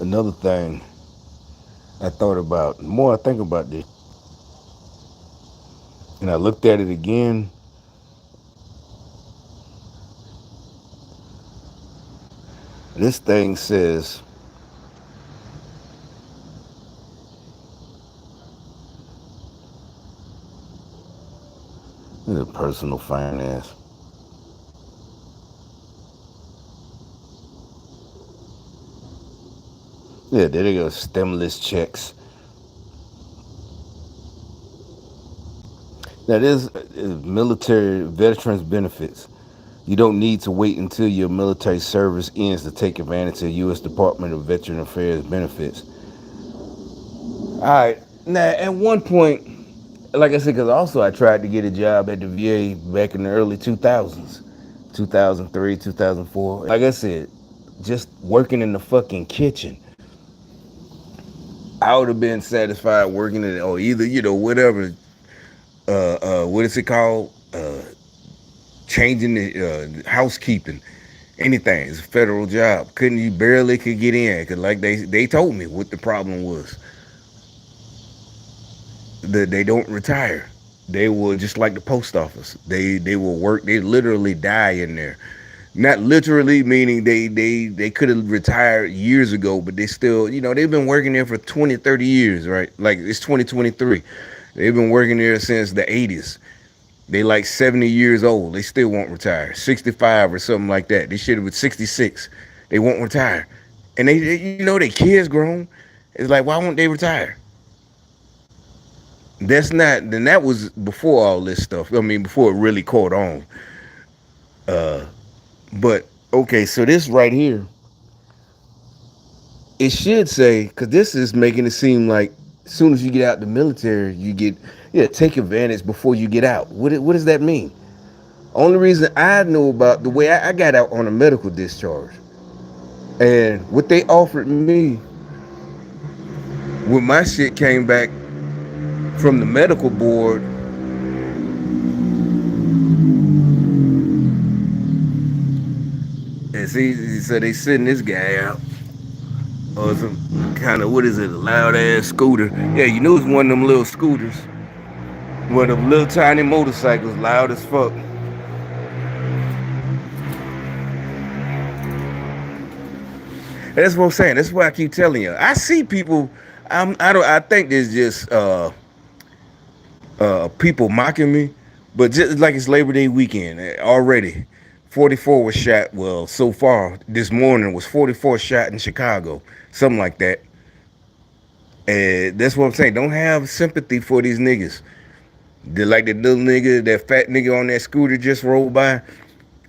another thing I thought about, the more I think about this, and I looked at it again, this thing says the personal finance. Yeah, there they go, stimulus checks. Now, there's military veterans benefits. You don't need to wait until your military service ends to take advantage of U.S. Department of Veteran Affairs benefits. All right. Now, at one point, like I said, because also I tried to get a job at the VA back in the early 2000s, 2003, 2004. Like I said, just working in the fucking kitchen. I would have been satisfied working in, or either, whatever, what is it called? Changing the housekeeping, anything. It's a federal job. You barely could get in, because like they told me what the problem was. They don't retire. They will, just like the post office. They will work. They literally die in there. Not literally meaning they could have retired years ago, but they still, they've been working there for 20, 30 years, right? Like, it's 2023. They've been working there since the 80s. They like 70 years old. They still won't retire. 65 or something like that. They should have been 66. They won't retire. And their kids grown. It's like, why won't they retire? Then that was before all this stuff. I mean, before it really caught on. But okay, so this right here, it should say, because this is making it seem like as soon as you get out the military, you get, take advantage before you get out. What does that mean? Only reason I know about the way I got out on a medical discharge, and what they offered me when my shit came back from the medical board, and see, so they send this guy out or some kind of, what is it, a loud ass scooter. Yeah, it's one of them little scooters, one of them little tiny motorcycles, loud as fuck. And that's what I'm saying. That's why I keep telling you. I see people. I think there's just people mocking me, but just like it's Labor Day weekend already. 44 was shot. Well, so far this morning was 44 shot in Chicago, something like that. And that's what I'm saying. Don't have sympathy for these niggas. They're like the little nigga, that fat nigga on that scooter just rolled by.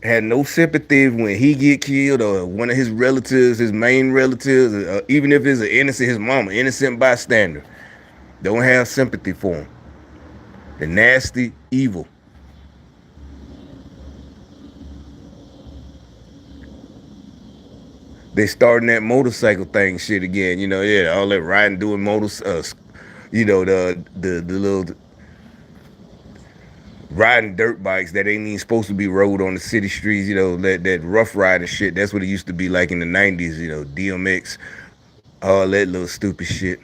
Had no sympathy when he get killed or one of his relatives, his main relatives, even if it's an innocent, his mama, innocent bystander. Don't have sympathy for him. The nasty evil. They starting that motorcycle thing shit again. Yeah, all that riding, doing the little riding dirt bikes that ain't even supposed to be rode on the city streets. That rough riding shit. That's what it used to be like in the 90s. DMX, all that little stupid shit.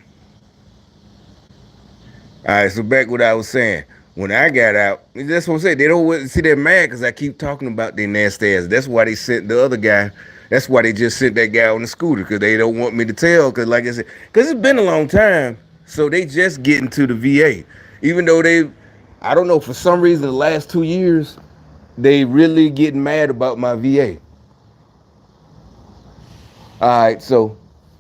All right, so back what I was saying. When I got out, that's what I'm saying. They don't see they're mad because I keep talking about their nasty ass. That's why they sent the other guy. That's why they just sent that guy on the scooter, because they don't want me to tell. Because like I said, because it's been a long time, so they just getting to the VA. Even though I don't know, for some reason the last 2 years, they really getting mad about my VA. All right, so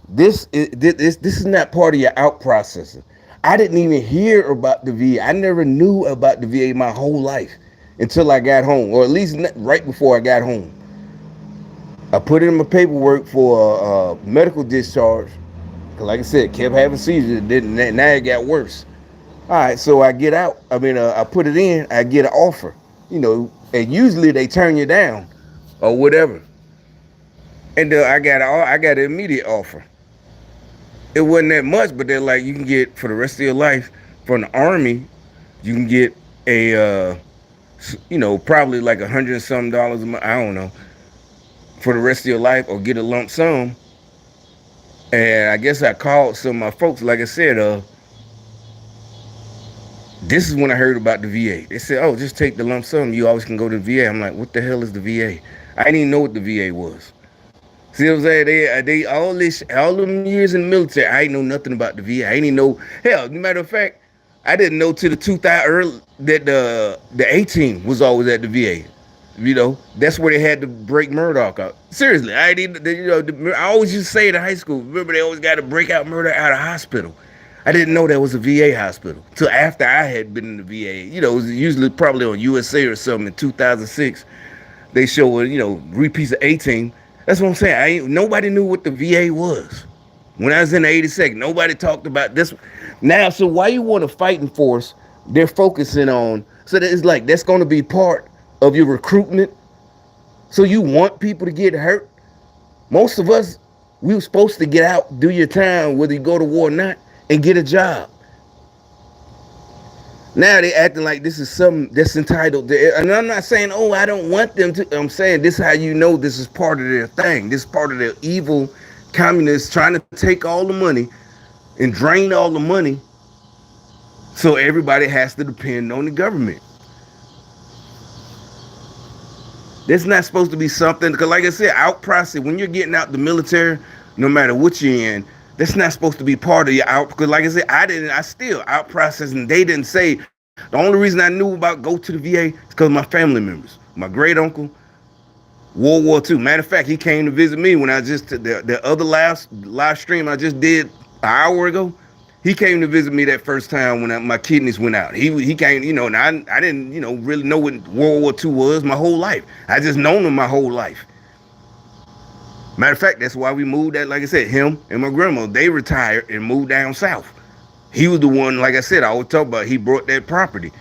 this is not part of your out processing. I didn't even hear about the VA. I never knew about the VA my whole life until I got home, or at least right before I got home. I put in my paperwork for a medical discharge. Cause like I said, kept having seizures. Now it got worse. All right, so I get out. I put it in. I get an offer. And usually they turn you down, or whatever. And I got an immediate offer. It wasn't that much, but they're like, you can get for the rest of your life from the Army. You can get a probably like $100 and some a month. I don't know, for the rest of your life, or get a lump sum. And I guess I called some of my folks. Like I said, this is when I heard about the VA. They said, "Oh, just take the lump sum. You always can go to the VA." I'm like, "What the hell is the VA?" I didn't even know what the VA was. See what I'm saying? They all them years in the military. I ain't know nothing about the VA. I ain't even know. Hell, matter of fact, I didn't know till the 2000 early that the A team was always at the VA. You know, that's where they had to break Murdoch out. Seriously, I didn't. I always used to say in high school. Remember, they always got to break out Murdoch out of hospital. I didn't know that was a VA hospital till after I had been in the VA. You know, it was usually probably on USA or something in 2006. They show repeats of A team. That's what I'm saying. Nobody knew what the VA was when I was in the 82nd. Nobody talked about this. Now, so why you want a fighting force? They're focusing on, so that it's like that's going to be part of your recruitment. So you want people to get hurt. Most of us, we were supposed to get out, do your time, whether you go to war or not, and get a job. Now they acting like this is something that's entitled to, and I'm not saying, oh, I don't want them to. I'm saying this is how you know this is part of their thing. This is part of their evil communists trying to take all the money and drain all the money, so everybody has to depend on the government. That's not supposed to be something, because like I said, out process, when you're getting out the military, no matter what you're in, that's not supposed to be part of your out, because like I said, I still out processing. They didn't say, the only reason I knew about go to the VA is because of my family members. My great uncle, World War II. Matter of fact, he came to visit me when I just, the other live stream I just did an hour ago. He came to visit me that first time when my kidneys went out. He came, and I didn't, really know what World War II was my whole life. I just known him my whole life. Matter of fact, that's why we moved that, like I said, him and my grandma, they retired and moved down south. He was the one, like I said, I always talk about, he brought that property.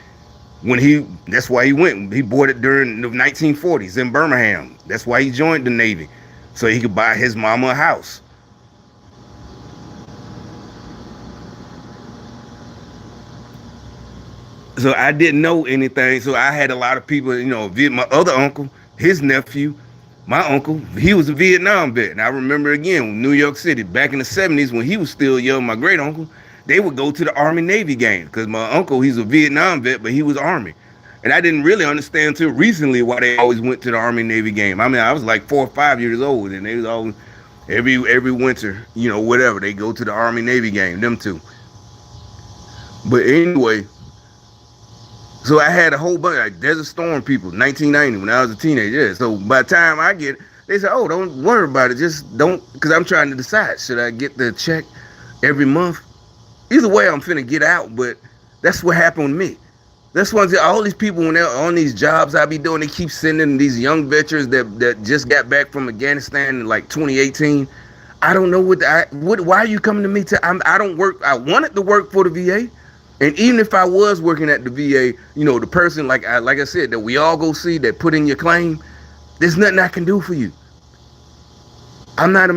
That's why he went. He bought it during the 1940s in Birmingham. That's why he joined the Navy, so he could buy his mama a house. So I didn't know anything. So I had a lot of people, my other uncle, his nephew, my uncle, he was a Vietnam vet. And I remember again, New York City, back in the 70s when he was still young, my great uncle, they would go to the Army Navy game because my uncle, he's a Vietnam vet, but he was Army. And I didn't really understand until recently why they always went to the Army Navy game. I mean, I was like 4 or 5 years old, and they was always every winter, whatever, they go to the Army Navy game, them two. But anyway, so I had a whole bunch like Desert Storm people, 1990 when I was a teenager. Yeah. So by the time I get, they say, "Oh, don't worry about it. Just don't," because I'm trying to decide should I get the check every month. Either way, I'm finna get out. But that's what happened with me. That's why all these people when they're on these jobs I be doing, they keep sending these young veterans that just got back from Afghanistan in like 2018. I don't know why are you coming to me? I don't work. I wanted to work for the VA. And even if I was working at the VA, the person like I said that we all go see that put in your claim, there's nothing I can do for you. I'm not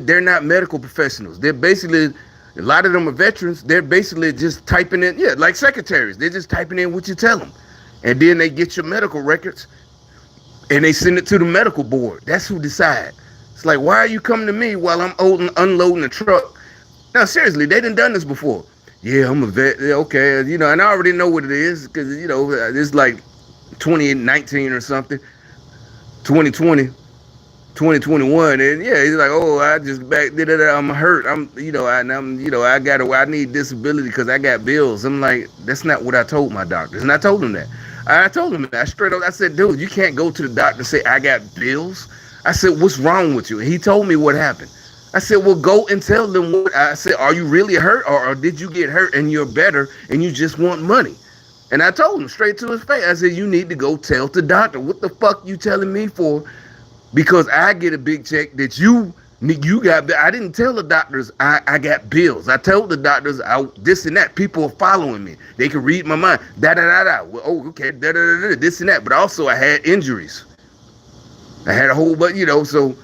they're not medical professionals. They're basically, a lot of them are veterans. They're basically just typing in, like secretaries. They're just typing in what you tell them, and then they get your medical records and they send it to the medical board. That's who decide. It's like, why are you coming to me while I'm unloading the truck? Now, seriously, they done this before. Yeah, I'm a vet. Yeah, okay, and I already know what it is because it's like 2019 or something, 2020, 2021, and yeah, he's like, oh, I just back, I'm hurt. I need disability because I got bills. I'm like, that's not what I told my doctors, and I told him that. I told him that straight up. I said, dude, you can't go to the doctor and say I got bills. I said, what's wrong with you? And he told me what happened. I said, well, go and tell them what. I said, are you really hurt or did you get hurt and you're better and you just want money? And I told him straight to his face. I said, you need to go tell the doctor. What the fuck you telling me for? Because I get a big check that you got. I didn't tell the doctors I got bills. I told the doctors this and that. People are following me. They can read my mind. Da-da-da-da. Well, oh, okay. Da-da-da-da. This and that. But also I had injuries. I had a whole bunch, so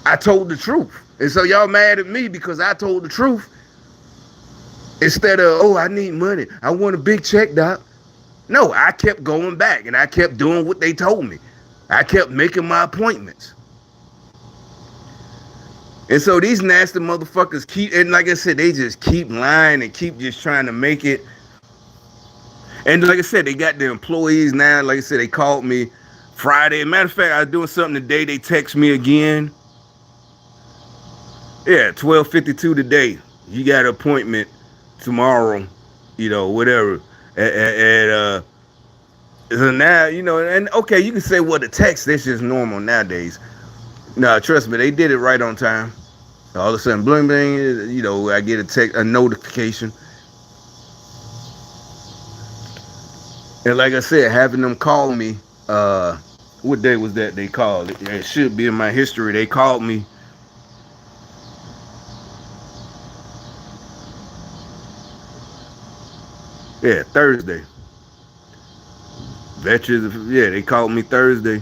I told the truth. And so y'all mad at me because I told the truth. Instead of, oh, I need money. I want a big check, doc. No, I kept going back and I kept doing what they told me. I kept making my appointments. And so these nasty motherfuckers keep, and like I said, they just keep lying and keep just trying to make it. And like I said, they got the employees now. Like I said, they called me Friday. Matter of fact, I was doing something today. They text me again. Yeah, 12:52 today. You got an appointment tomorrow. You know, whatever. And so now, and okay, you can say, well, the text, that's just normal nowadays. No, trust me, they did it right on time. All of a sudden, bling bling, I get a notification. And like I said, having them call me, what day was that they called? It should be in my history. They called me. Yeah, Thursday. Veterans, yeah, they called me Thursday.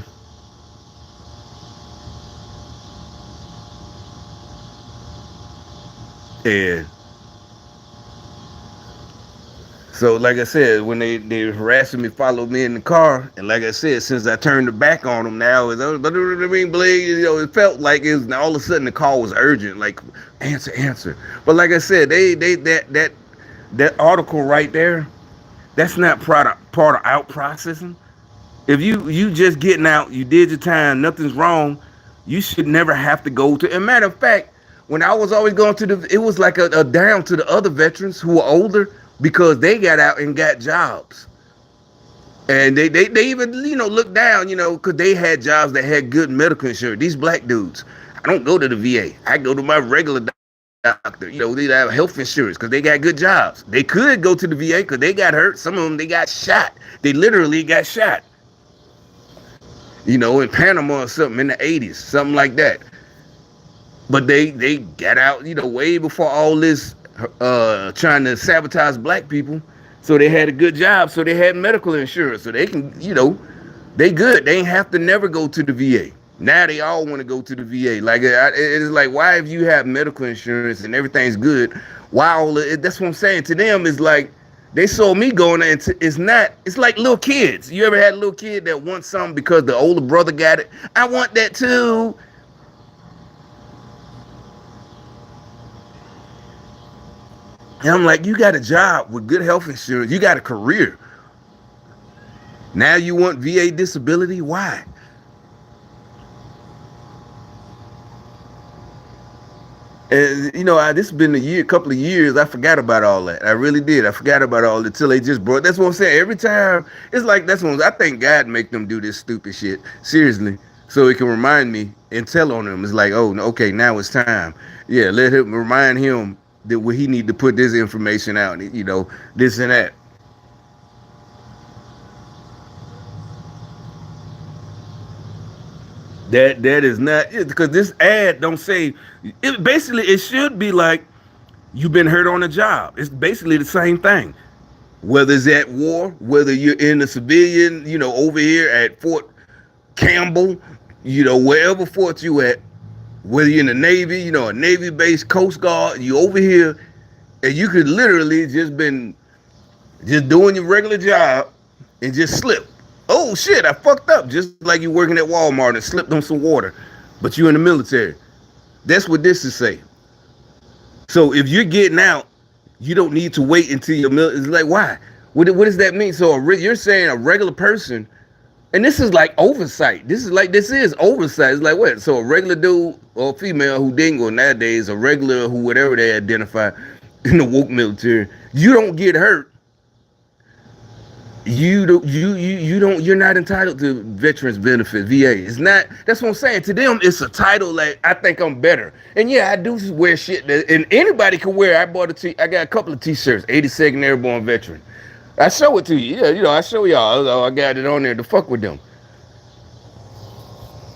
And so, like I said, when they harassing me, followed me in the car, and like I said, since I turned the back on them now, it felt like it was all of a sudden the call was urgent, like answer. But like I said, they that article right there, that's not part of out processing. If you just getting out, you did your time, nothing's wrong, you should never have to go to. And matter of fact, when I was always going to it was like a down to the other veterans who were older because they got out and got jobs. And they even, looked down, because they had jobs that had good medical insurance. These black dudes, I don't go to the VA. I go to my regular doctor. They have health insurance because they got good jobs. They could go to the VA because they got hurt. Some of them, they got shot. They literally got shot. In Panama or something in the 80s, something like that. But they got out, way before all this trying to sabotage black people. So they had a good job. So they had medical insurance. So they can, they good. They ain't have to never go to the VA. Now they all want to go to the VA. Like it's like, why if you have medical insurance and everything's good, why all that's what I'm saying. To them is like they saw me going there. It's like little kids. You ever had a little kid that wants something because the older brother got it? I want that too. And I'm like, you got a job with good health insurance. You got a career. Now you want VA disability? Why? And this has been couple of years. I forgot about all that. I really did. I forgot about all that till they just brought. That's what I'm saying. Every time it's like that's when I think God make them do this stupid shit seriously, so He can remind me and tell on them. It's like, oh, okay, now it's time. Yeah, let him remind him that he need to put this information out. This and that. That is not because this ad don't say it. Basically, it should be like you've been hurt on a job. It's basically the same thing. Whether it's at war, whether you're in the civilian, over here at Fort Campbell, wherever fort you at, whether you're in the Navy, a Navy base, Coast Guard, you over here, and you could literally been just doing your regular job and just slip. Oh shit, I fucked up. Just like you working at Walmart and slipped on some water, but you in the military. That's what this is saying. So if you're getting out, you don't need to wait until your military. It's like, why? What does that mean? So you're saying a regular person, and this is like oversight. This is oversight. It's like what? So a regular dude or female who dingo nowadays, a regular who whatever they identify in the woke military, you don't get hurt. You're not entitled to veterans benefit VA. It's not. That's what I'm saying. To them it's a title. Like, I think I'm better, and yeah, I do wear shit that, and anybody can wear. I got a couple of t-shirts, 82nd Airborne Veteran. I show it to you. Yeah, I show y'all. I got it on there to fuck with them.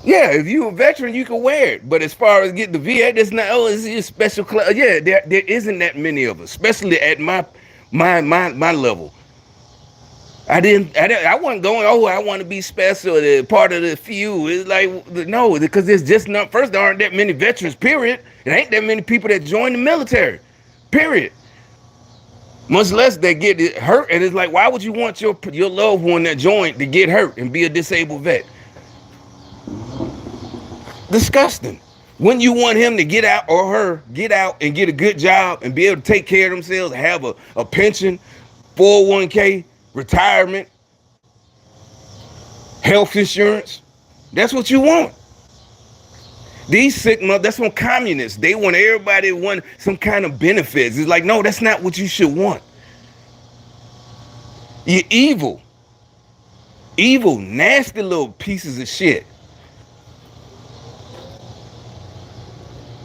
Yeah, if you a veteran, you can wear it. But as far as getting the VA, there's not. Oh, it's a special class. Yeah, there isn't that many of us, especially at my level. I wasn't going, oh, I want to be special, part of the few. It's like, no, because there's just not, first, there aren't that many veterans, period. It ain't that many people that join the military, period. Much less they get hurt. And it's like, why would you want your loved one that joined to get hurt and be a disabled vet? Disgusting. Wouldn't you want him to get out or her get out and get a good job and be able to take care of themselves, have a pension, 401k, retirement, health insurance? That's what you want. These sick mother, that's what communists. They want everybody to want some kind of benefits. It's like, no, that's not what you should want. You're evil. Evil, nasty little pieces of shit.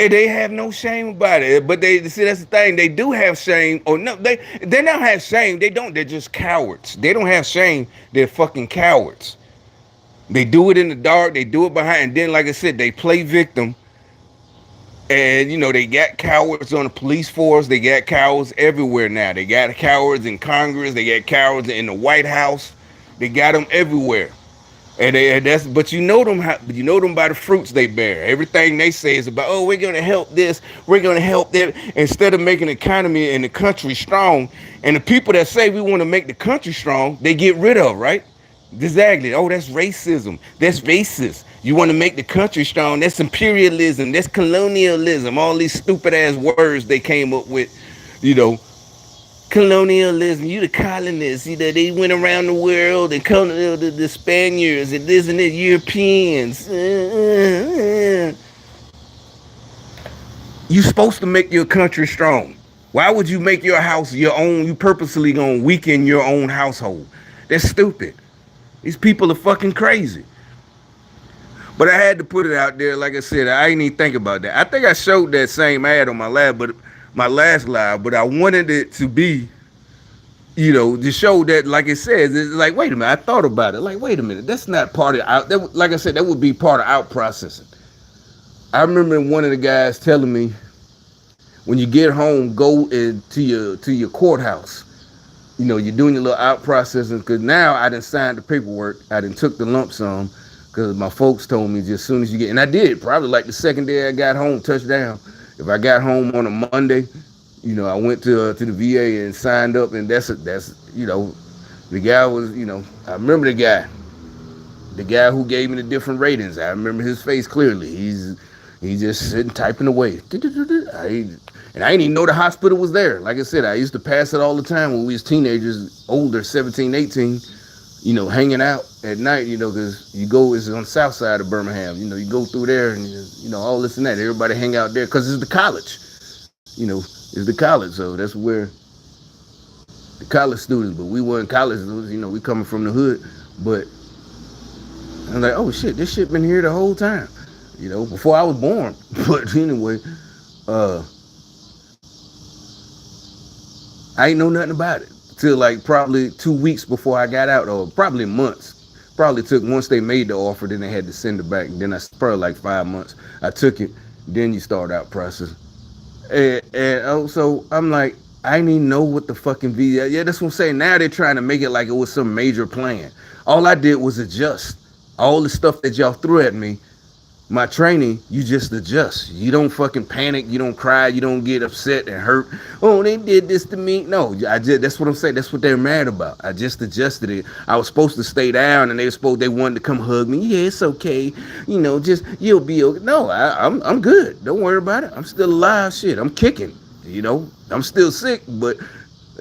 And they have no shame about it. But they see, that's the thing. They do have shame. Or no, they don't have shame. They don't. They're just cowards. They don't have shame. They're fucking cowards. They do it in the dark. They do it behind. And then, like I said, they play victim. And, you know, they got cowards on the police force. They got cowards everywhere now. They got cowards in Congress. They got cowards in the White House. They got them everywhere. And that's, but you know them by the fruits they bear. Everything they say is about, oh, we're gonna help this, we're gonna help that. Instead of making the economy and the country strong, and the people that say we want to make the country strong, they get rid of, right? Exactly. Oh, that's racism. That's racist. You want to make the country strong? That's imperialism. That's colonialism. All these stupid ass words they came up with, you know. Colonialism, you the colonists, you know, they went around the world and the Spaniards and this and that, Europeans. You supposed to make your country strong. Why would you make your house your own? You purposely gonna weaken your own household. That's stupid. These people are fucking crazy. But I had to put it out there. Like I said, I ain't even think about that. I think I showed that same ad on my last live, but I wanted it to be, you know, to show that, like it says, it's like, wait a minute, I thought about it. Like, wait a minute, that's not part of out. That, like I said, that would be part of out processing. I remember one of the guys telling me, when you get home, go to your courthouse. You know, you're doing your little out processing, because now I done signed the paperwork. I done took the lump sum, because my folks told me just as soon as you get, and I did, probably like the second day I got home, touchdown. If I got home on a Monday, you know, I went to the VA and signed up, and that's you know, the guy was, you know, I remember the guy who gave me the different ratings. I remember his face clearly. He's just sitting typing away. And I didn't even know the hospital was there. Like I said, I used to pass it all the time when we was teenagers, older, 17, 18, you know, hanging out at night, you know, because it's on the south side of Birmingham. You know, you go through there and, you know, all this and that. Everybody hang out there because it's the college. You know, it's the college. So that's where the college students, but we weren't college students, you know, we coming from the hood. But I'm like, oh shit, this shit been here the whole time, you know, before I was born. But anyway, I ain't know nothing about it till like probably 2 weeks before I got out, or probably months. Probably took, once they made the offer, then they had to send it back. And then probably like 5 months. I took it. Then you start out process. And so I'm like, I didn't even know what the fucking video. Yeah, that's what I'm saying. Now they're trying to make it like it was some major plan. All I did was adjust. All the stuff that y'all threw at me, my training, you just adjust. You don't fucking panic. You don't cry. You don't get upset and hurt. Oh, they did this to me. No, that's what I'm saying. That's what they're mad about. I just adjusted it. I was supposed to stay down, and they wanted to come hug me. Yeah, it's okay. You know, just, you'll be okay. No, I'm good. Don't worry about it. I'm still alive. Shit, I'm kicking. You know, I'm still sick, but,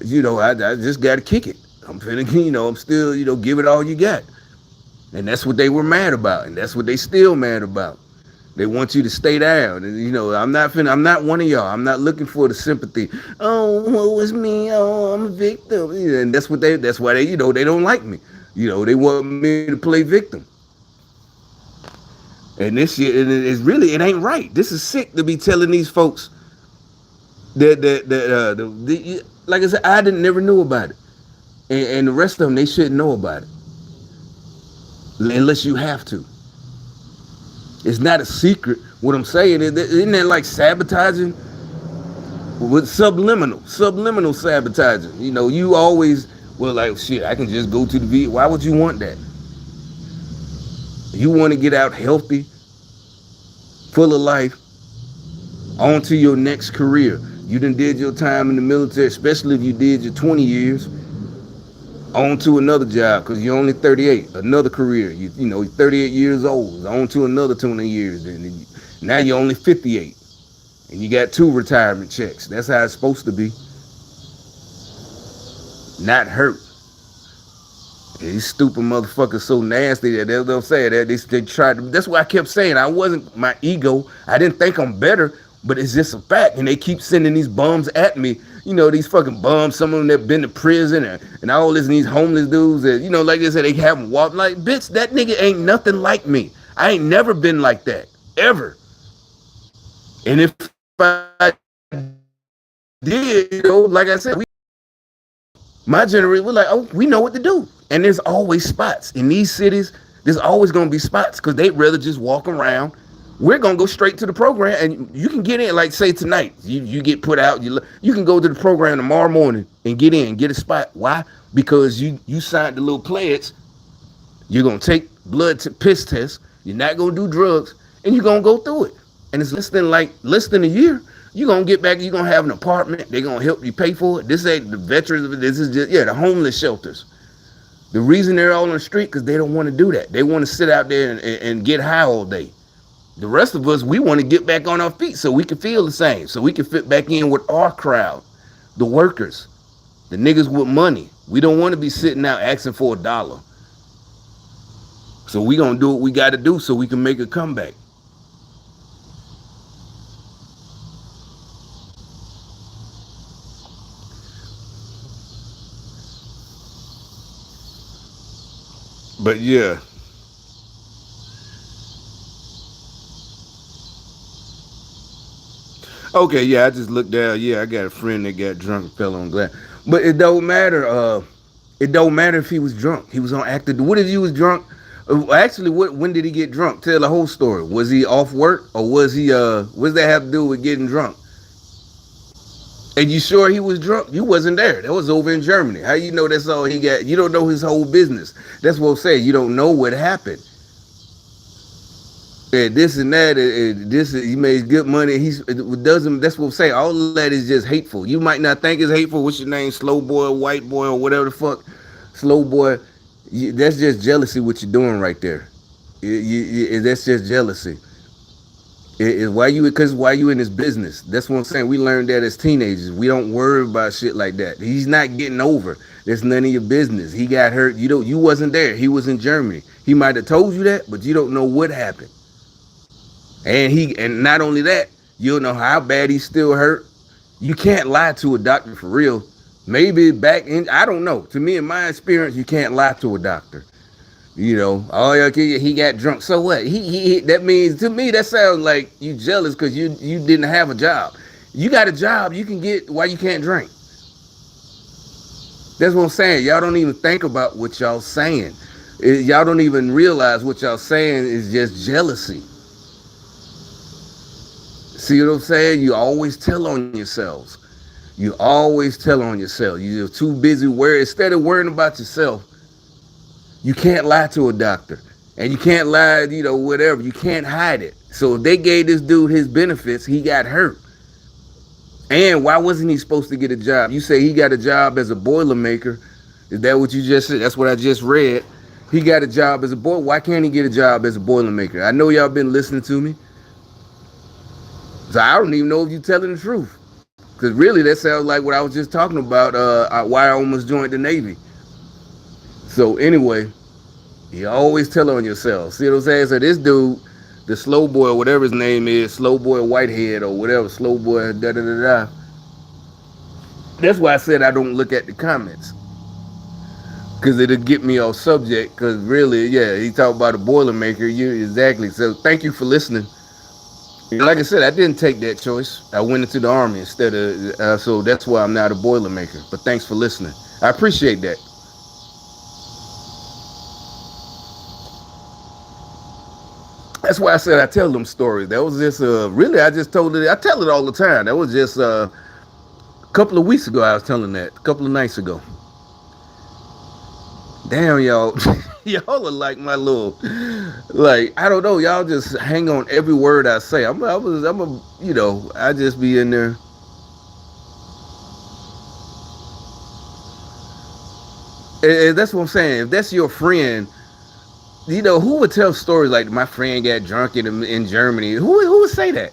you know, I just got to kick it. I'm finna, you know, I'm still, you know, give it all you got. And that's what they were mad about, and that's what they still mad about. They want you to stay down, and you know, I'm not one of y'all. I'm not looking for the sympathy. Oh, woe is me. Oh, I'm a victim. And that's why they, you know, they don't like me. You know, they want me to play victim. And this shit, it's really, it ain't right. This is sick to be telling these folks that like I said, I never knew about it, and the rest of them, they shouldn't know about it unless you have to. It's not a secret. What I'm saying is, isn't that like sabotaging? With subliminal sabotaging. You know, you always, well, like, shit, I can just go to the VA. Why would you want that? You want to get out healthy, full of life, on to your next career. You done did your time in the military, especially if you did your 20 years, on to another job, because you're only 38, another career. You know, 38 years old, on to another 20 years. And Now you're only 58, and you got 2 retirement checks. That's how it's supposed to be. Not hurt. These stupid motherfuckers so nasty that they'll say that they tried to. That's why I kept saying I wasn't my ego. I didn't think I'm better, but it's just a fact. And they keep sending these bums at me. You know, these fucking bums. Some of them that been to prison and all this. And these homeless dudes that like I said, they haven't walked. Like, bitch, that nigga ain't nothing like me. I ain't never been like that ever. And if I did, like I said, my generation, we're like, oh, we know what to do. And there's always spots. In these cities, there's always going to be spots because they'd rather just walk around. We're going to go straight to the program, and you can get in, like, say, tonight. You get put out. You can go to the program tomorrow morning and get in, get a spot. Why? Because you signed the little pledge. You're going to take piss tests. You're not going to do drugs, and you're going to go through it. And it's less than a year. You're going to get back. You're going to have an apartment. They're going to help you pay for it. This ain't the veterans. This is just, the homeless shelters. The reason they're all on the street because they don't want to do that. They want to sit out there and get high all day. The rest of us, we want to get back on our feet so we can feel the same, so we can fit back in with our crowd, the workers, the niggas with money. We don't want to be sitting out asking for $1. So we gonna do what we got to do so we can make a comeback. But yeah. Okay, yeah, I just looked down. Yeah, I got a friend that got drunk and fell on glass. But it don't matter. It don't matter if he was drunk. He was on active. What if he was drunk? Actually, when did he get drunk? Tell the whole story. Was he off work or was he? What does that have to do with getting drunk? And you sure he was drunk? You wasn't there. That was over in Germany. How you know that's all he got? You don't know his whole business. That's what I'm saying. You don't know what happened. And this and that, he made good money. It doesn't. That's what I'm saying. All of that is just hateful. You might not think it's hateful. What's your name? Slow boy, white boy, or whatever the fuck. Slow boy. That's just jealousy. What you're doing right there. That's just jealousy. Why you in this business? That's what I'm saying. We learned that as teenagers. We don't worry about shit like that. He's not getting over. That's none of your business. He got hurt. You wasn't there. He was in Germany. He might have told you that, but you don't know what happened. And not only that, you don't know how bad he's still hurt. You can't lie to a doctor for real. Maybe I don't know. To me, in my experience, you can't lie to a doctor. He got drunk. So what? That means to me that sounds like you jealous because you didn't have a job. You got a job you can get why you can't drink. That's what I'm saying. Y'all don't even think about what y'all saying. Y'all don't even realize what y'all saying is just jealousy. See what I'm saying? You always tell on yourselves. You always tell on yourself. You're too busy instead of worrying about yourself. You can't lie to a doctor. And you can't lie, whatever. You can't hide it. So if they gave this dude his benefits, he got hurt. And why wasn't he supposed to get a job? You say he got a job as a boilermaker. Is that what you just said? That's what I just read. He got a job as a boiler. Why can't he get a job as a boilermaker? I know y'all been listening to me. So I don't even know if you're telling the truth. Because really, that sounds like what I was just talking about, why I almost joined the Navy. So anyway, you always tell on yourself. See what I'm saying? So this dude, the slow boy, or whatever his name is, slow boy Whitehead or whatever, slow boy da-da-da-da. That's why I said I don't look at the comments. Because it'll get me off subject. Because really, yeah, he talked about a Boilermaker. Exactly. So thank you for listening. Like I said, I didn't take that choice. I went into the Army instead of, so that's why I'm not a Boilermaker. But thanks for listening. I appreciate that. That's why I said I tell them stories. That was just, really, I just told it. I tell it all the time. That was just a couple of weeks ago I was telling that. A couple of nights ago. Damn, y'all. Y'all are like my little, I don't know. Y'all just hang on every word I say. I just be in there. And that's what I'm saying. If that's your friend, Who would tell stories like my friend got drunk in Germany? Who would say that?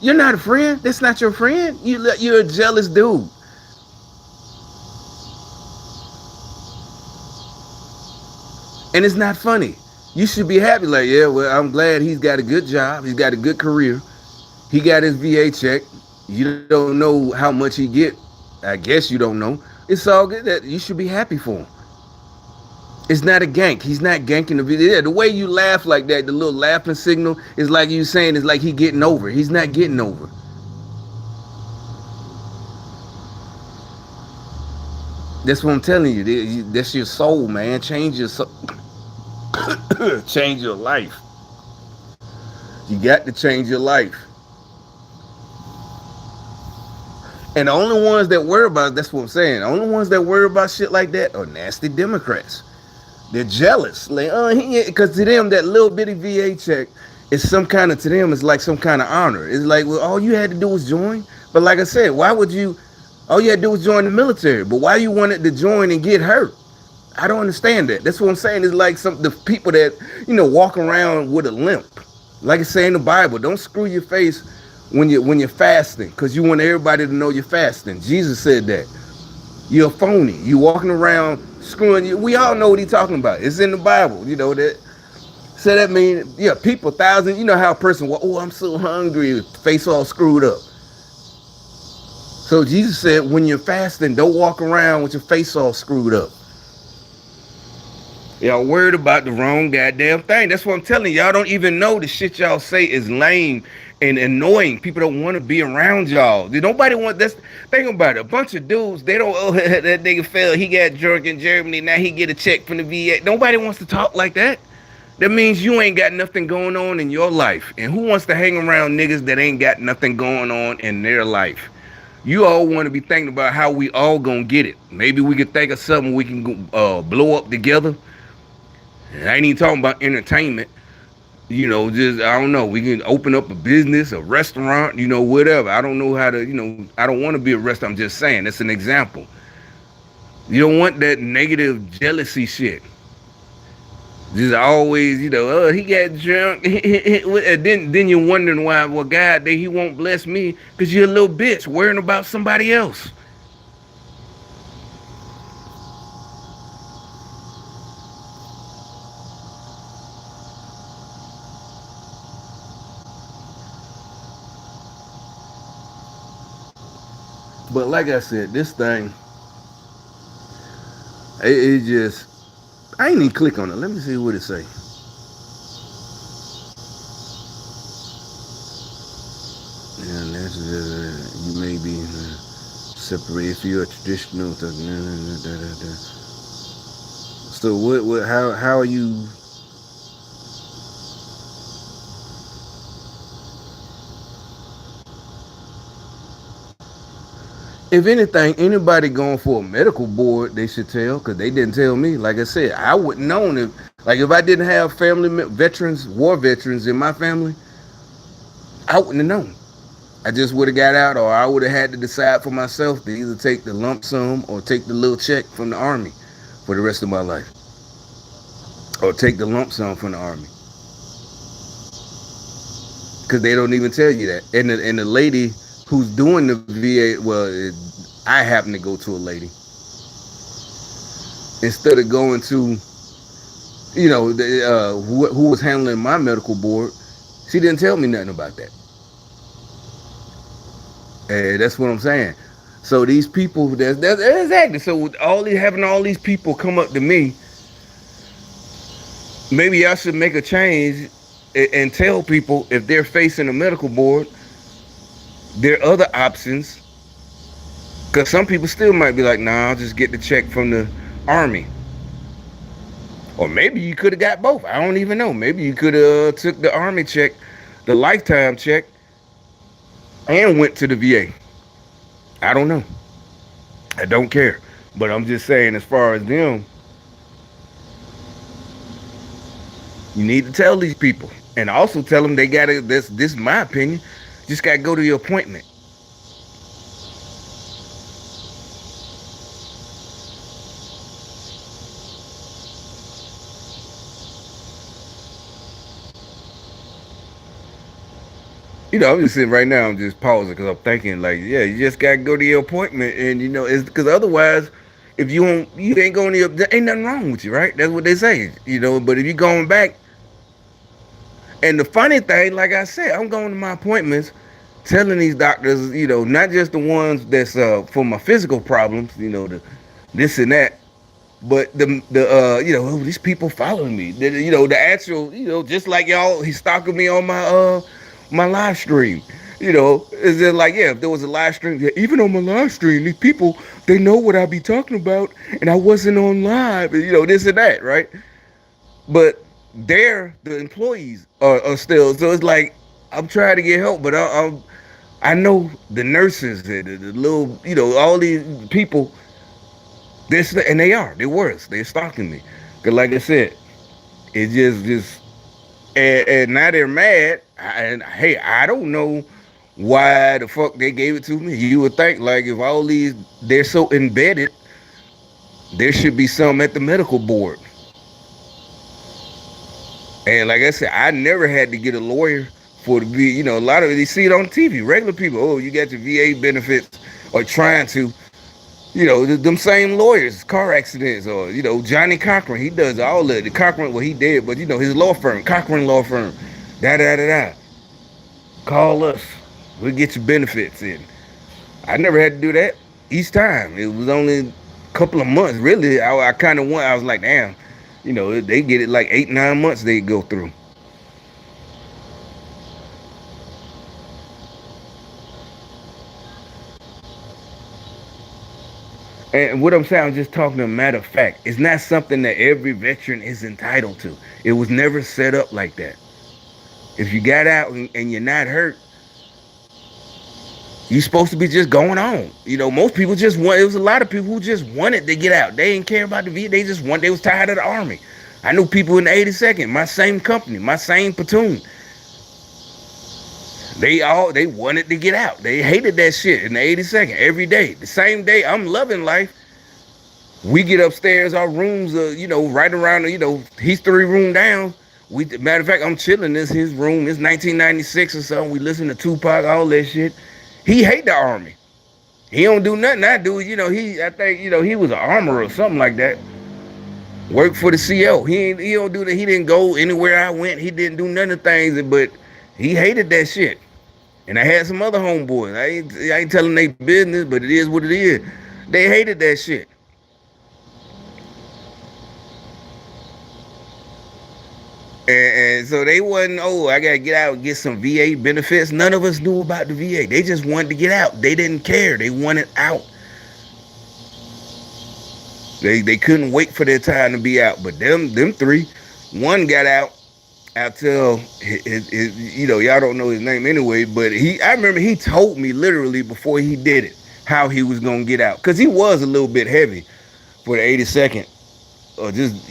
You're not a friend. That's not your friend. You're a jealous dude, and it's not funny. You should be happy. Like, yeah, well, I'm glad he's got a good job. He's got a good career. He got his VA check. You don't know how much he get. I guess you don't know. It's all good. That you should be happy for him. It's not a gank. He's not ganking the video. Yeah, the way you laugh like that, the little laughing signal is like you saying it's like he getting over. He's not getting over. That's what I'm telling you. That's your soul, man. Change your soul. Change your life. You got to change your life. And the only ones that worry about, that's what I'm saying, the only ones that worry about shit like that are nasty Democrats. They're jealous. Like, because to them, that little bitty VA check is some kind of, to them, it's like some kind of honor. It's like, well, all you had to do was join. But like I said, why would you, all you had to do was join the military. But why you wanted to join and get hurt? I don't understand that. That's what I'm saying. It's like the people that, walk around with a limp. Like it say in the Bible, don't screw your face when you're fasting, because you want everybody to know you're fasting. Jesus said that. You're a phony. You walking around screwing you. We all know what he's talking about. It's in the Bible. That. So that means, yeah, people, thousands. You know how a person, oh, I'm so hungry, face all screwed up. So Jesus said, when you're fasting, don't walk around with your face all screwed up. Y'all worried about the wrong goddamn thing. That's what I'm telling you. Y'all don't even know the shit y'all say is lame and annoying. People don't want to be around y'all. Nobody want this. Think about it. A bunch of dudes, they don't, oh, that nigga fell. He got drunk in Germany. Now he get a check from the VA. Nobody wants to talk like that. That means you ain't got nothing going on in your life. And who wants to hang around niggas that ain't got nothing going on in their life? You all want to be thinking about how we all gonna get it. Maybe we could think of something we can blow up together. I ain't even talking about entertainment. Just, I don't know. We can open up a business, a restaurant, whatever. I don't know how to, I don't want to be a restaurant. I'm just saying, that's an example. You don't want that negative jealousy shit. Just always, oh, he got drunk. And then you're wondering why, well, God, he won't bless me because you're a little bitch worrying about somebody else. But like I said, this thing, it just, I ain't even click on it. Let me see what it say. And that's you may be separate if you're a traditional. So what? How are you? If anything, anybody going for a medical board, they should tell, because they didn't tell me. Like I said, I wouldn't known if I didn't have family veterans, war veterans in my family, I wouldn't have known. I just would have got out, or I would have had to decide for myself to either take the lump sum or take the little check from the Army for the rest of my life, or take the lump sum from the Army, because they don't even tell you that. And the lady who's doing the VA, well, I happen to go to a lady instead of going to, who was handling my medical board. She didn't tell me nothing about that. That's what I'm saying. So these people, that's exactly. So having all these people come up to me, maybe I should make a change and tell people if they're facing a medical board, there are other options. Because some people still might be like, nah, I'll just get the check from the Army. Or maybe you could have got both. I don't even know. Maybe you could have took the Army check, the lifetime check, and went to the VA. I don't know. I don't care. But I'm just saying, as far as them, you need to tell these people. And also tell them they got to, this is my opinion, just got to go to your appointment. I'm just sitting right now. I'm just pausing because I'm thinking, like, yeah, you just gotta go to your appointment, and it's because otherwise, if you ain't going to there ain't nothing wrong with you, right? That's what they say, But if you going back, and the funny thing, like I said, I'm going to my appointments, telling these doctors, not just the ones that's for my physical problems, the this and that, but oh, these people following me. The actual, just like y'all, he's stalking me on my live stream. Is it like, yeah, if there was a live stream, yeah, even on my live stream, these people, they know what I be talking about, and I wasn't on live, this and that, right? But the employees are still, so it's like I'm trying to get help, but I know the nurses, the little, all these people, this and they're worse. They're stalking me, cause like I said, it just and now they're mad. And hey, I don't know why the fuck they gave it to me. You would think like if all these they're so embedded, there should be some at the medical board. And like I said, I never had to get a lawyer for the V. A lot of it, you see it on TV. Regular people, oh, you got your VA benefits, or trying to. Them same lawyers, car accidents, or Johnny Cochran. He does all of the Cochran. Well, he did, but his law firm, Cochran Law Firm. Da da da da. Call us. We'll get your benefits in. I never had to do that each time. It was only a couple of months. Really, I kind of went. I was like, damn. They get it like 8 9 months. They go through. And what I'm saying, I'm just talking a matter of fact. It's not something that every veteran is entitled to. It was never set up like that. If you got out and you're not hurt, you're supposed to be just going on. Most people just want. It was a lot of people who just wanted to get out. They didn't care about the VA. They was tired of the army. I knew people in the 82nd, my same company, my same platoon. They wanted to get out. They hated that shit in the 82nd every day. The same day I'm loving life. We get upstairs, our rooms are, right around, he's 3 room down. Matter of fact, I'm chilling. This his room. It's 1996 or something. We listen to Tupac, all that shit. He hate the army. He don't do nothing. I do. I think, he was an armorer or something like that. Worked for the CO. He don't do that. He didn't go anywhere I went. He didn't do none of the things, but he hated that shit. And I had some other homeboys. I ain't telling their business, but it is what it is. They hated that shit. And so they wasn't, oh, I gotta get out and get some VA benefits. None of us knew about the VA. They just wanted to get out. They didn't care. They wanted out. They couldn't wait for their time to be out. But them three, one got out till y'all don't know his name anyway. But I remember he told me literally before he did it how he was gonna get out, because he was a little bit heavy for the 82nd, or just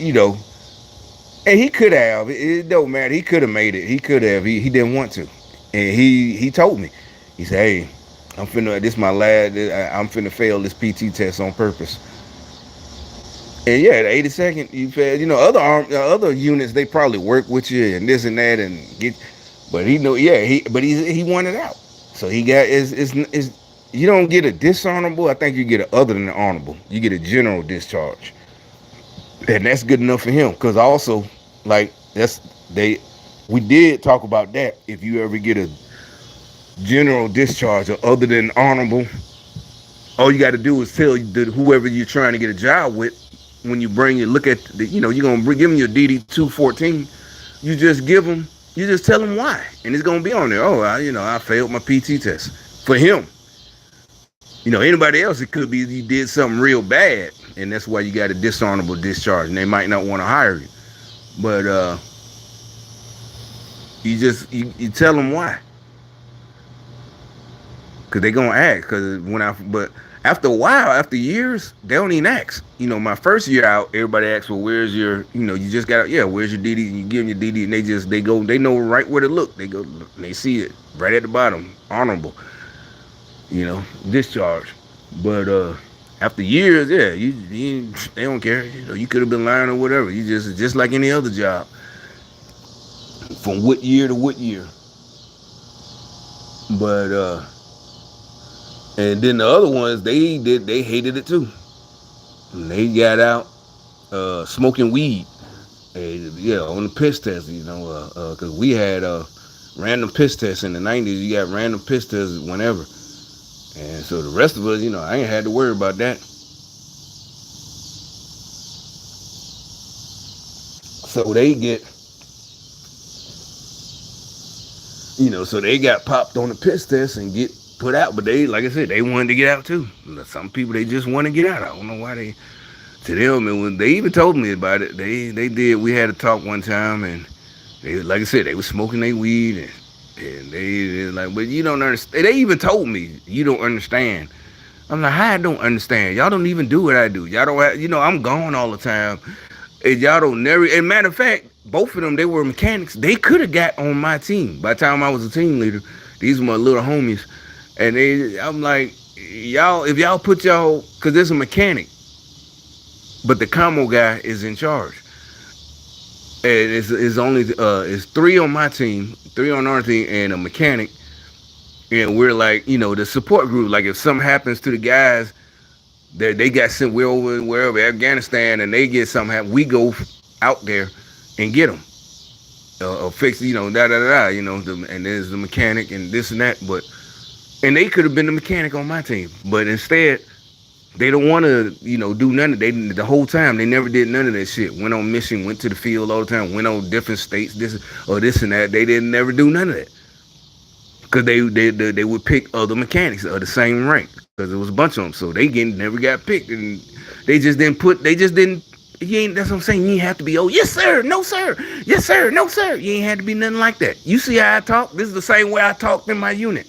and he could have. It don't matter. He could have made it. He could have. He didn't want to, and he told me. He said, "Hey, I'm finna. This my last. I'm finna fail this PT test on purpose." And yeah, the 82nd, you fail. Other units they probably work with you and this and that and get. But he know. Yeah, he wanted out. So he got is you don't get a dishonorable. I think you get a other than an honorable. You get a general discharge. And that's good enough for him, because also, like, they we did talk about that. If you ever get a general discharge or other than honorable, all you got to do is tell whoever you're trying to get a job with, when you look at you're gonna give them your DD 214. You just tell them why, and it's gonna be on there. Oh, I failed my PT test. For him, anybody else, it could be you did something real bad, and that's why you got a dishonorable discharge, and they might not want to hire you. But you tell them why, because they gonna ask. But after a while, after years, they don't even ask. My first year out, everybody asks, well, where's your, you just got, yeah, where's your DD? And you give them your DD, and they know right where to look. They go, and they see it right at the bottom, honorable, discharge. But after years, yeah, they don't care. You could have been lying or whatever. You just like any other job. From what year to what year. But and then the other ones, they hated it too. And they got out smoking weed. Yeah, on the piss test, because we had random piss tests in the '90s. You got random piss tests whenever, and so the rest of us, I ain't had to worry about that. So they get, so they got popped on the piss test and get put out. But they, like I said, they wanted to get out too. Some people they just want to get out. I don't know why they. To them, and when they even told me about it, they did. We had a talk one time, and they, like I said, they was smoking their weed, and they like, but you don't understand. They even told me, you don't understand. I'm like, how I don't understand? Y'all don't even do what I do. Y'all don't have, I'm gone all the time, and y'all don't never. And matter of fact, both of them, they were mechanics. They could have got on my team by the time I was a team leader. These were my little homies, and I'm like, y'all, if y'all put y'all, cause there's a mechanic, but the commo guy is in charge. And it's only it's three on my team, three on our team, and a mechanic. And we're like, the support group. Like if something happens to the guys that they got sent, we're over wherever Afghanistan, and they get something happen, we go out there and get them, fix, da da da, and there's the mechanic and this and that. But and they could have been the mechanic on my team, but instead they don't want to, do none of they the whole time. They never did none of that shit. Went on mission, went to the field all the time, went on different states, this and that. They didn't never do none of that because they would pick other mechanics of the same rank because there was a bunch of them. So never got picked, and they just didn't. You ain't. That's what I'm saying. You ain't have to be. Oh yes sir, no sir, yes sir, no sir. You ain't had to be nothing like that. You see how I talk? This is the same way I talked in my unit.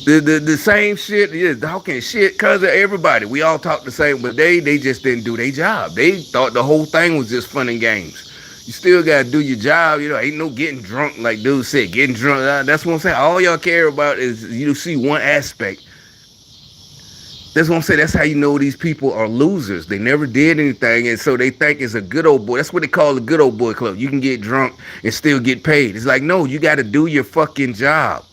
The same shit, yeah, talking shit cause of everybody. We all talk the same, but they just didn't do their job. They thought the whole thing was just fun and games. You still gotta do your job, ain't no getting drunk like dude said, getting drunk. That's what I'm saying. All y'all care about is you see one aspect. That's what I'm saying. That's how you know these people are losers. They never did anything, and so they think it's a good old boy. That's what they call the good old boy club. You can get drunk and still get paid. It's like, no, you gotta do your fucking job.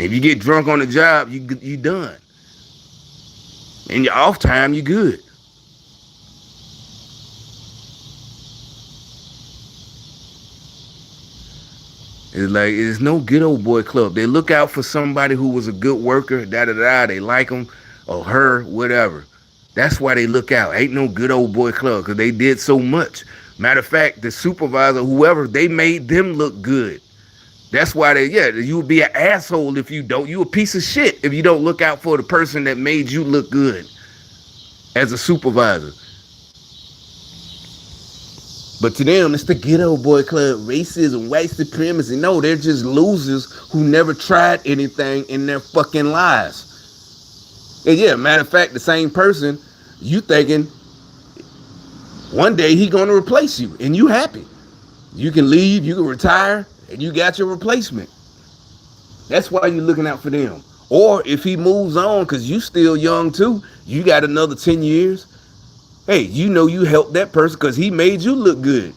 If you get drunk on the job, you done. And your off time, you good. It's like it's no good old boy club. They look out for somebody who was a good worker, da da da. They like him or her, whatever. That's why they look out. Ain't no good old boy club because they did so much. Matter of fact, the supervisor, whoever, they made them look good. That's why you would be an asshole if you don't. You a piece of shit if you don't look out for the person that made you look good as a supervisor. But to them, it's the ghetto boy club, racism, white supremacy. No, they're just losers who never tried anything in their fucking lives. And yeah, matter of fact, the same person, you thinking one day he gonna replace you, and you happy. You can leave, you can retire, and you got your replacement. That's why you're looking out for them. Or if he moves on, because you still young too, you got another 10 years. Hey, you helped that person because he made you look good.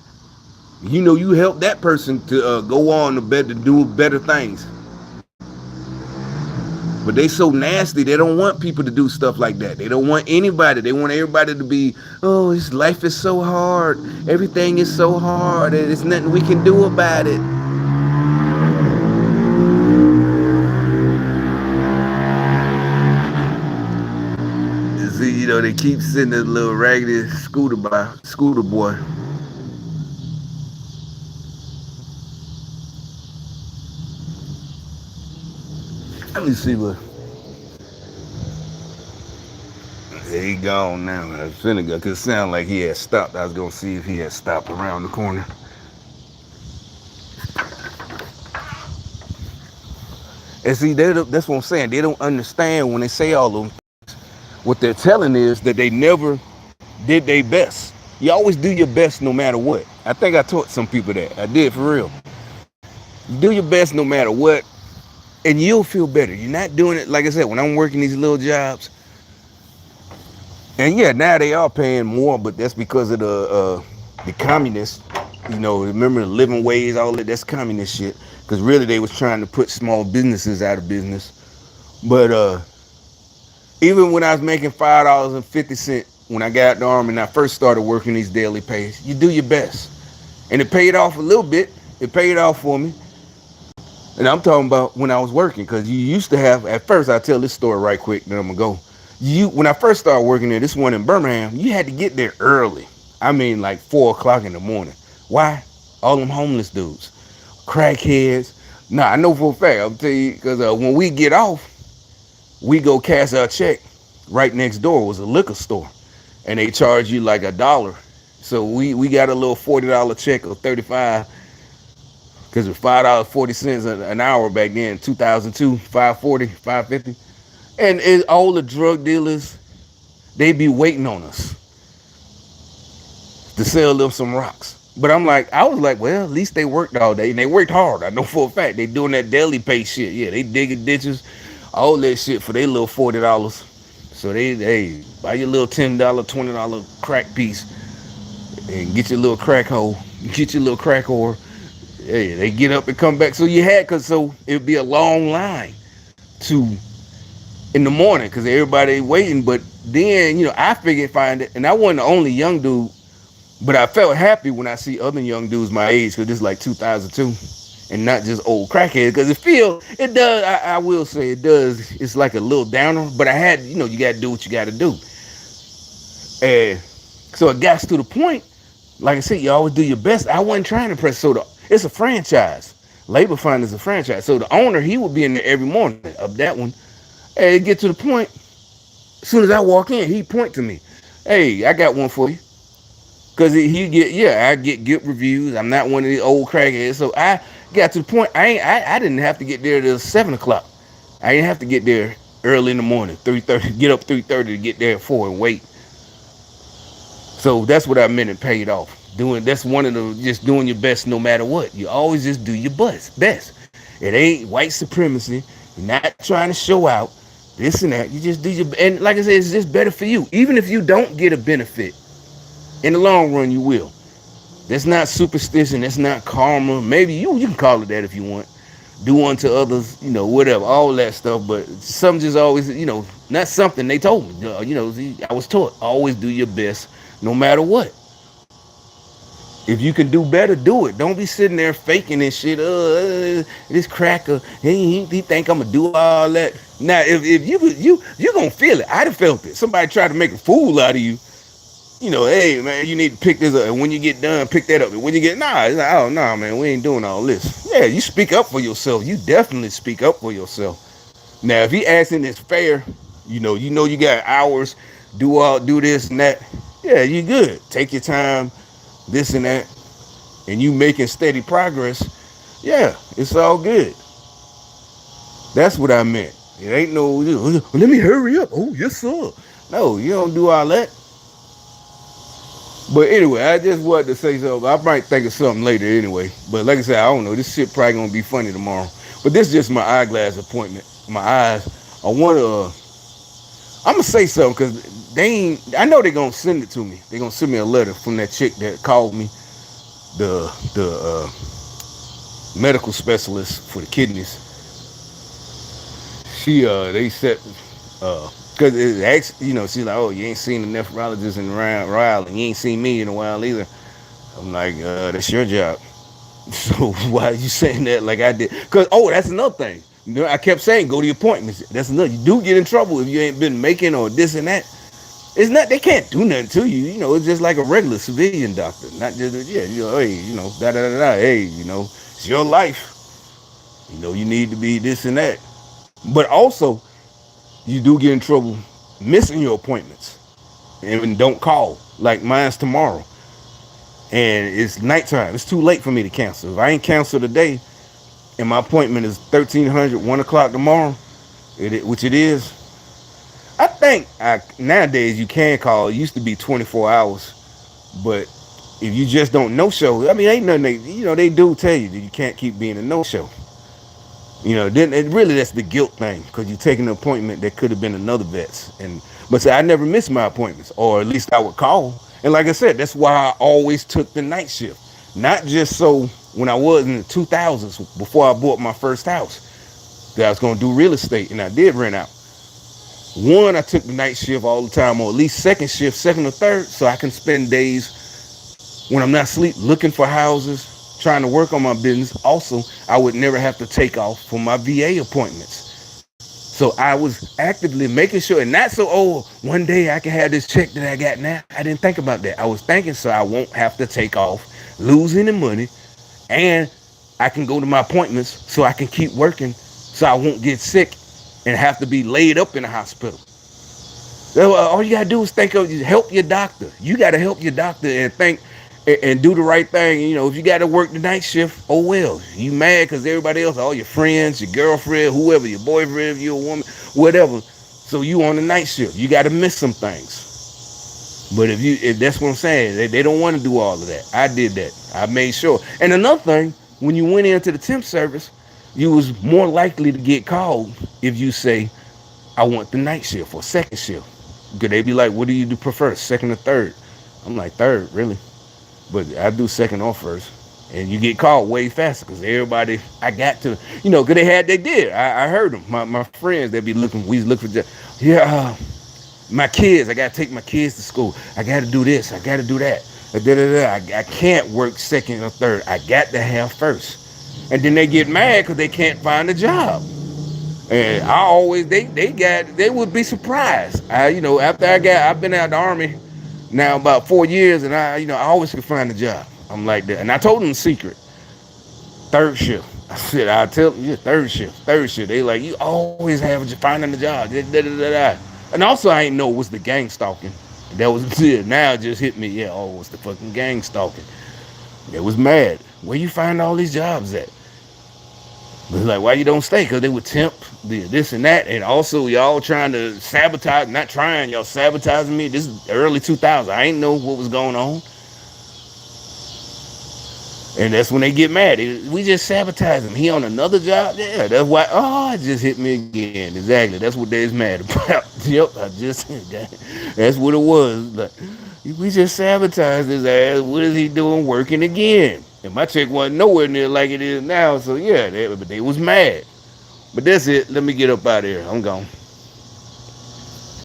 You helped that person to go on to do better things. But they so nasty, they don't want people to do stuff like that. They don't want anybody. They want everybody to be, oh, this life is so hard. Everything is so hard. And there's nothing we can do about it. See, they keep sending this little raggedy scooter boy. Let me see what. He gone now. I was finna go. Cause it sounded like he had stopped. I was gonna see if he had stopped around the corner. And see, that's what I'm saying. They don't understand when they say all of them. What they're telling is that they never did their best. You always do your best no matter what. I think I taught some people that. I did for real. You do your best no matter what, and you'll feel better. You're not doing it, like I said, when I'm working these little jobs. And yeah, now they are paying more, but that's because of the communists. Remember the living wage, all that. That's communist shit. because really they was trying to put small businesses out of business. But even when I was making $5.50 when I got out the army and I first started working these daily pays, you do your best, and it paid off a little bit. It paid off for me. And I'm talking about when I was working, because you used to have, at first, I'll tell this story right quick, then I'm gonna go. When I first started working there, this one in Birmingham, you had to get there early. I mean, like 4 o'clock in the morning. Why? All them homeless dudes, crackheads. Nah, I know for a fact. I'll tell you, because when we get off, we go cash our check. Right next door was a liquor store, and they charge you like $1. So we got a little $40 check or 35, because it was $5.40 an hour back then, 2002, 540, 550. And all the drug dealers, they be waiting on us to sell them some rocks. But I was like, well, at least they worked all day and they worked hard. I know for a fact they doing that daily pay shit. Yeah, they digging ditches, all that shit for their little $40. So they buy your little $10, $20 crack piece and get your little crack hole, get your little crack whore. Hey, they get up and come back. So you had, cause so it'd be a long line to in the morning, cause everybody waiting. But then I figured find it, and I wasn't the only young dude. But I felt happy when I see other young dudes my age, cause this is like 2002, and not just old crackheads. Cause it does. I will say it does. It's like a little downer. But I had, you got to do what you got to do. And so it got to the point. Like I said, you always do your best. I wasn't trying to press. So it's a franchise. Labor Fund is a franchise. So the owner, he would be in there every morning of that one. And it get to the point. As soon as I walk in, he point to me. Hey, I got one for you. Cause I get good reviews. I'm not one of these old crackheads. So I got to the point. I didn't have to get there till 7 o'clock. I didn't have to get there early in the morning, 3:30. Get up 3:30 to get there at 4 and wait. So that's what I meant. It paid off. That's one of the, just doing your best no matter what. You always just do your best. It ain't white supremacy. You're not trying to show out this and that. You just do and like I said, it's just better for you. Even if you don't get a benefit, in the long run, you will. That's not superstition. That's not karma. Maybe you can call it that if you want. Do unto others, whatever, all that stuff. But some just always, not something they told me. I was taught, always do your best, no matter what. If you can do better, do it. Don't be sitting there faking and shit. This cracker, he think I'm gonna do all that. Now, if you gonna feel it. I'd have felt it. Somebody tried to make a fool out of you. Hey man, you need to pick this up. And when you get done, pick that up. And when you get it's like, oh no, man, we ain't doing all this. Yeah, you speak up for yourself. You definitely speak up for yourself. Now, if he asking it's fair, you got hours, do this and that. Yeah, you good. Take your time, this and that, and you making steady progress. Yeah, it's all good. That's what I meant. It ain't no, let me hurry up. Oh yes sir. No, you don't do all that. But anyway, I just wanted to say something. I might think of something later anyway. But like I said, I don't know. This shit probably gonna be funny tomorrow. But this is just my eyeglass appointment. My eyes. I'm gonna say something because I know they're gonna send it to me. They're gonna send me a letter from that chick that called me, the medical specialist for the kidneys. They said, because it actually, she's like, oh, you ain't seen the nephrologist in a while, and you ain't seen me in a while either. I'm like, that's your job. So why are you saying that like I did? Because, that's another thing. I kept saying, go to your appointments. That's another. You do get in trouble if you ain't been making or this and that. It's not, they can't do nothing to you. It's just like a regular civilian doctor. Not just, hey, da da da da. Hey, it's your life. You need to be this and that. But also, you do get in trouble missing your appointments and don't call. Like mine's tomorrow, and it's nighttime. It's too late for me to cancel. If I ain't cancel today, and my appointment is 1300, 1 o'clock tomorrow, which it is. I think nowadays you can call. It used to be 24 hours, but if you just don't no show, I mean, ain't nothing. They do tell you that you can't keep being a no show. Then really that's the guilt thing, because you're taking an appointment that could have been another vet's. But say I never missed my appointments, or at least I would call. And like I said, that's why I always took the night shift, not just so when I was in the 2000s, before I bought my first house, that I was going to do real estate, and I did rent out. One, I took the night shift all the time, or at least second shift, second or third, so I can spend days when I'm not asleep looking for houses, trying to work on my business. Also, I would never have to take off for my VA appointments. So I was actively making sure, and not so, oh, one day I can have this check that I got now. I didn't think about that. I was thinking so I won't have to take off, lose any money, and I can go to my appointments so I can keep working so I won't get sick and have to be laid up in the hospital. So, all you gotta do is think of help your doctor. You gotta help your doctor and think and do the right thing. You know, if you gotta work the night shift, oh well. You mad because everybody else, all your friends, your girlfriend, whoever, your boyfriend, if you're a woman, whatever. So you on the night shift. You gotta miss some things. But if that's what I'm saying, they don't want to do all of that. I did that. I made sure. And another thing, when you went into the temp service, you was more likely to get called if you say, I want the night shift or second shift. Could they be like, what do you prefer, second or third? I'm like, third, really? But I do second or first. And you get called way faster because everybody, I got to, because they did. I heard them. My friends, they'd be looking, we look for, yeah, my kids, I got to take my kids to school. I got to do this. I got to do that. I can't work second or third. I got to have first. And then they get mad because they can't find a job. And I always they would be surprised. After I've been out of the army now about 4 years, and I always could find a job. I'm like that, and I told them the secret. Third shift. I said, I tell them, yeah, third shift. They like, you always have finding a job. Da, da, da, da. And also, I ain't know it was the gang stalking. That was it. Now it just hit me. Yeah, oh, it's the fucking gang stalking. They was mad. Where you find all these jobs at? It's like, why you don't stay? Because they would tempt this and that. And also, y'all trying to sabotage, not trying, y'all sabotaging me. This is early 2000s. I ain't know what was going on. And that's when they get mad. We just sabotage him. He on another job? Yeah, that's why. Oh, it just hit me again. Exactly. That's what they's mad about. Yep, that's what it was. Like, we just sabotaged his ass. What is he doing working again? And my check wasn't nowhere near like it is now. So, yeah, they was mad. But that's it. Let me get up out of here. I'm gone.